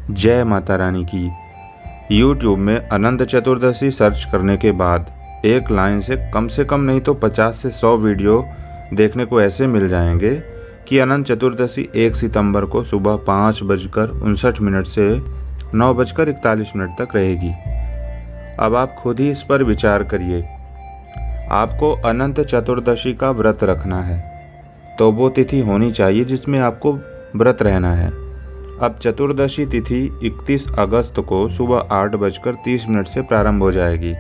जय माता रानी की। YouTube में अनंत चतुर्दशी सर्च करने के बाद एक लाइन से कम नहीं तो 50 से 100 वीडियो देखने को ऐसे मिल जाएंगे कि अनंत चतुर्दशी 1 सितंबर को सुबह 5:59 से 9:41 तक रहेगी। अब आप खुद ही इस पर विचार करिए। आपको अनंत चतुर्दशी का व्रत रखना है तो वो तिथि होनी चाहिए जिसमें आपको व्रत रहना है। अब चतुर्दशी तिथि 31 अगस्त को सुबह 8:30 से प्रारंभ हो जाएगी।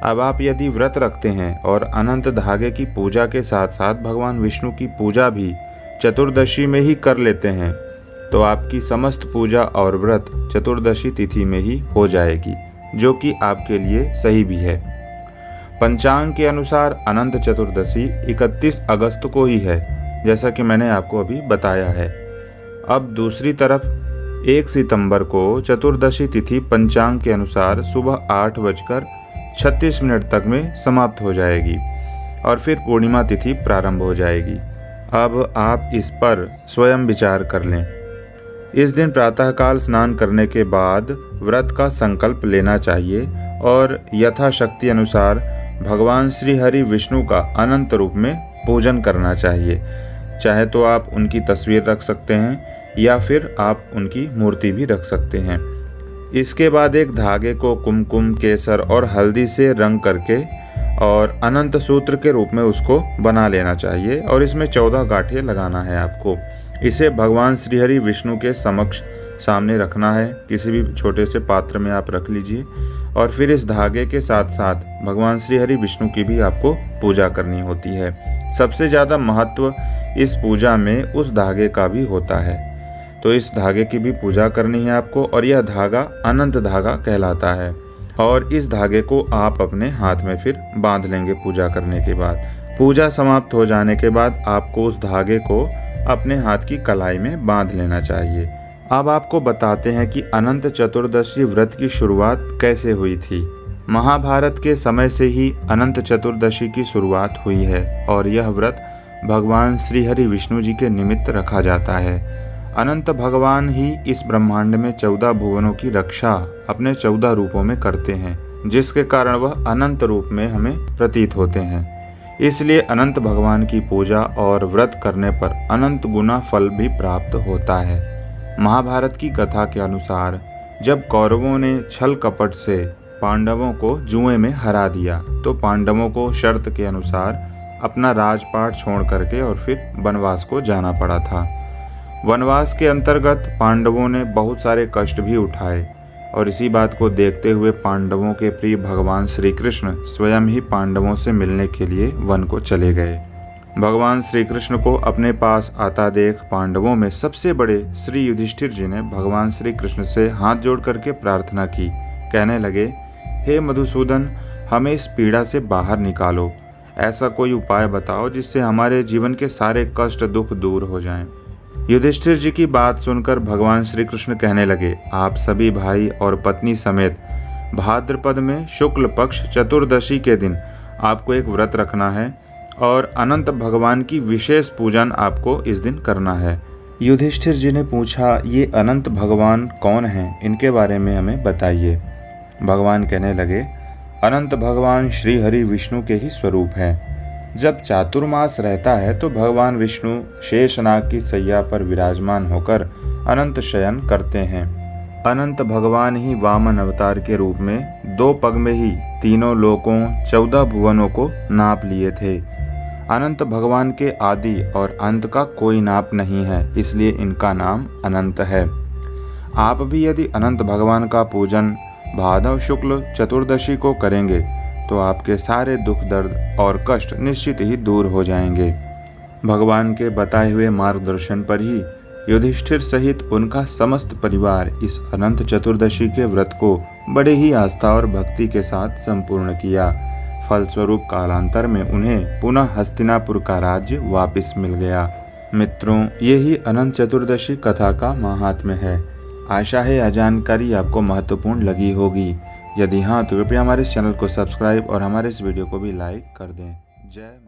अब आप यदि व्रत रखते हैं और अनंत धागे की पूजा के साथ साथ भगवान विष्णु की पूजा भी चतुर्दशी में ही कर लेते हैं तो आपकी समस्त पूजा और व्रत चतुर्दशी तिथि में ही हो जाएगी, जो कि आपके लिए सही भी है। पंचांग के अनुसार अनंत चतुर्दशी 31 अगस्त को ही है, जैसा कि मैंने आपको अभी बताया है। अब दूसरी तरफ 1 सितंबर को चतुर्दशी तिथि पंचांग के अनुसार सुबह 8:36 तक में समाप्त हो जाएगी और फिर पूर्णिमा तिथि प्रारंभ हो जाएगी। अब आप इस पर स्वयं विचार कर लें। इस दिन प्रातःकाल स्नान करने के बाद व्रत का संकल्प लेना चाहिए और यथाशक्ति अनुसार भगवान श्री हरि विष्णु का अनंत रूप में पूजन करना चाहिए। चाहे तो आप उनकी तस्वीर रख सकते हैं या फिर आप उनकी मूर्ति भी रख सकते हैं। इसके बाद एक धागे को कुमकुम, केसर और हल्दी से रंग करके और अनंत सूत्र के रूप में उसको बना लेना चाहिए और इसमें 14 गांठें लगाना है आपको। इसे भगवान श्री हरि विष्णु के समक्ष सामने रखना है। किसी भी छोटे से पात्र में आप रख लीजिए और फिर इस धागे के साथ साथ भगवान श्री हरि विष्णु की भी आपको पूजा करनी होती है। सबसे ज़्यादा महत्व इस पूजा में उस धागे का भी होता है, तो इस धागे की भी पूजा करनी है आपको और यह धागा अनंत धागा कहलाता है। और इस धागे को आप अपने हाथ में फिर बांध लेंगे पूजा करने के बाद। पूजा समाप्त हो जाने के बाद आपको उस धागे को अपने हाथ की कलाई में बांध लेना चाहिए। अब आपको बताते हैं कि अनंत चतुर्दशी व्रत की शुरुआत कैसे हुई थी। महाभारत के समय से ही अनंत चतुर्दशी की शुरुआत हुई है और यह व्रत भगवान श्री हरि विष्णु जी के निमित्त रखा जाता है। अनंत भगवान ही इस ब्रह्मांड में 14 भुवनों की रक्षा अपने 14 रूपों में करते हैं, जिसके कारण वह अनंत रूप में हमें प्रतीत होते हैं। इसलिए अनंत भगवान की पूजा और व्रत करने पर अनंत गुना फल भी प्राप्त होता है। महाभारत की कथा के अनुसार जब कौरवों ने छल कपट से पांडवों को जुए में हरा दिया तो पांडवों को शर्त के अनुसार अपना राजपाट छोड़ करके और फिर वनवास को जाना पड़ा था। वनवास के अंतर्गत पांडवों ने बहुत सारे कष्ट भी उठाए और इसी बात को देखते हुए पांडवों के प्रिय भगवान श्री कृष्ण स्वयं ही पांडवों से मिलने के लिए वन को चले गए। भगवान श्री कृष्ण को अपने पास आता देख पांडवों में सबसे बड़े श्री युधिष्ठिर जी ने भगवान श्री कृष्ण से हाथ जोड़ करके प्रार्थना की। कहने लगे, हे मधुसूदन, हमें इस पीड़ा से बाहर निकालो। ऐसा कोई उपाय बताओ जिससे हमारे जीवन के सारे कष्ट दुख दूर हो जाएं। युधिष्ठिर जी की बात सुनकर भगवान श्री कृष्ण कहने लगे, आप सभी भाई और पत्नी समेत भाद्रपद में शुक्ल पक्ष चतुर्दशी के दिन आपको एक व्रत रखना है और अनंत भगवान की विशेष पूजन आपको इस दिन करना है। युधिष्ठिर जी ने पूछा, ये अनंत भगवान कौन हैं? इनके बारे में हमें बताइए। भगवान कहने लगे, अनंत भगवान श्री हरि विष्णु के ही स्वरूप हैं। जब चातुर्मास रहता है तो भगवान विष्णु शेषनाग की सैया पर विराजमान होकर अनंत शयन करते हैं। अनंत भगवान ही वामन अवतार के रूप में 2 पग में ही तीनों लोकों 14 भुवनों को नाप लिए थे। अनंत भगवान के आदि और अंत का कोई नाप नहीं है, इसलिए इनका नाम अनंत है। आप भी यदि अनंत भगवान का पूजन भादव शुक्ल चतुर्दशी को करेंगे तो आपके सारे दुख दर्द और कष्ट निश्चित ही दूर हो जाएंगे। भगवान के बताए हुए मार्गदर्शन पर ही युधिष्ठिर सहित उनका समस्त परिवार इस अनंत चतुर्दशी के व्रत को बड़े ही आस्था और भक्ति के साथ संपूर्ण किया। फलस्वरूप कालांतर में उन्हें पुनः हस्तिनापुर का राज्य वापस मिल गया। मित्रों, यही अनंत चतुर्दशी कथा का महात्म्य है। आशा है यह जानकारी आपको महत्वपूर्ण लगी होगी। यदि हाँ तो कृपया हमारे इस चैनल को सब्सक्राइब और हमारे इस वीडियो को भी लाइक कर दें। जय